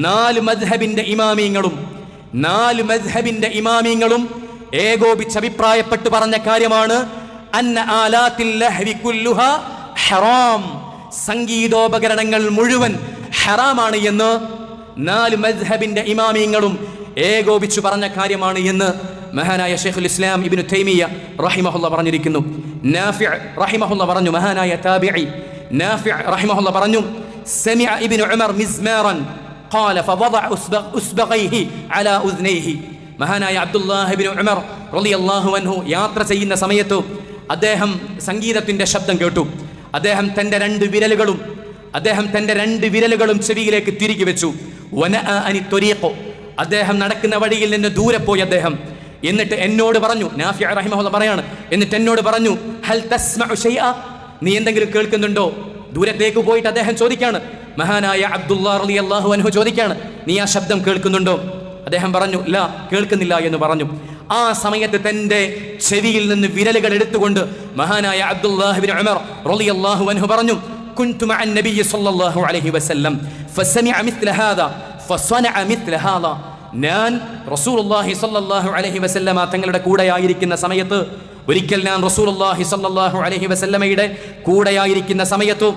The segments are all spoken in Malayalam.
നാല് മദ്ഹബിന്റെ ഇമാമിങ്ങളും ഏകോപിച്ച് അഭിപ്രായപ്പെട്ട് പറഞ്ഞ കാര്യമാണ് അന്ന ആലാത്തിൽ ലഹ്വി കുല്ലുഹാ ഹറാം, സംഗീതോപകരണങ്ങൾ മുഴുവൻ ഹറാമാണ് എന്ന് നാല് മദ്ഹബിന്റെ ഇമാമിങ്ങളും ഏകോപിച്ചു പറഞ്ഞ കാര്യമാണ് എന്ന് മഹാനായ ശൈഖുൽ ഇസ്ലാം ഇബ്നു തൈമിയ്യ റഹിമഹുല്ലാഹ് പറഞ്ഞിരിക്കുന്നു. നാഫിഅ് റഹിമഹുല്ലാഹ് പറഞ്ഞു, മഹാനായ താബിഈ നാഫിഅ് റഹിമഹുല്ലാഹ് പറഞ്ഞു, സമിഅ ഇബ്നു ഉമർ മിസ്മാറൻ ഖാല ഫവദഅ ഉസ്ബഗൈഹി അലാ ഉദ്നൈഹി. മഹാനായ അബ്ദുല്ലാഹ് ഇബ്നു ഉമർ റളിയല്ലാഹു അൻഹു യാത്ര ചെയ്യുന്ന സമയത്ത് അദ്ദേഹം സംഗീതത്തിന്റെ ശബ്ദം കേട്ടു. അദ്ദേഹം തന്റെ രണ്ട് വിരലുകളും ചെവിയിലേക്ക് തിരികെ വെച്ചു. വനഅ അനി ത്വരീഖ്, അദ്ദേഹം നടക്കുന്ന വഴിയിൽ നിന്ന് ദൂരെ പോയി അദ്ദേഹം. എന്നിട്ട് എന്നോട് പറഞ്ഞു, നാഫിഅ റഹിമഹുല്ലാഹ് പറയാണ്, എന്നിട്ട് എന്നോട് പറഞ്ഞു, ഹൽ തസ്മഉ ശൈഅ, നീ എന്തെങ്കിലും കേൾക്കുന്നുണ്ടോ? ദൂരത്തേക്ക് പോയിട്ട് അദ്ദേഹം ചോദിക്കാണ്, മഹാനായ അബ്ദുല്ലാഹ് റളിയല്ലാഹു അൻഹു ചോദിക്കാണ്, നീ ആ ശബ്ദം കേൾക്കുന്നുണ്ടോ? അദ്ദേഹം പറഞ്ഞു, ലാ, കേൾക്കുന്നില്ല എന്ന് പറഞ്ഞു. ആ സമയത്ത് തന്റെ ചെവിയിൽ നിന്ന് വിരലുകൾ എടുത്തുകൊണ്ട് മഹാനായ അബ്ദുല്ലാഹ് ഇബ്നു ഉമർ റളിയല്ലാഹു അൻഹു പറഞ്ഞു, കുൻതു മഅൻ നബിയ്യി സ്വല്ലല്ലാഹു അലൈഹി വസല്ലം ഫസമിഅ മിത്ല ഹാദാ ഫസനഅ മിത്ല ഹാദാ. ഞാൻ റസൂലുള്ളാഹി സ്വല്ലല്ലാഹു അലൈഹി വസല്ലമ തങ്ങളുടെ കൂടെയായിരിക്കുന്ന സമയത്ത്, ഒരിക്കൽ ഞാൻ റസൂലുള്ളാഹി സ്വല്ലല്ലാഹു അലൈഹി വസല്ലമയുടെ കൂടെയായിരിക്കുന്ന സമയത്ത്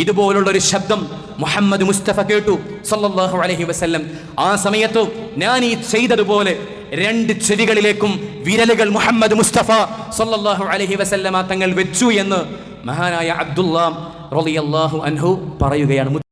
ഇതുപോലുള്ള ഒരു ശബ്ദം മുഹമ്മദ് മുസ്തഫ കേട്ടു സ്വല്ലല്ലാഹു അലൈഹി വസല്ലം. ആ സമയത്ത് ഞാൻ ഈ ചെയ്തതുപോലെ രണ്ട് ചെവികളിലേക്കും വിരലുകൾ മുഹമ്മദ് മുസ്തഫ സ്വല്ലല്ലാഹു അലൈഹി വസല്ലമ തങ്ങൾ വെച്ചു എന്ന് മഹാനായ അബ്ദുല്ലാഹ് റളിയല്ലാഹു അൻഹു പറയുകയാണ്.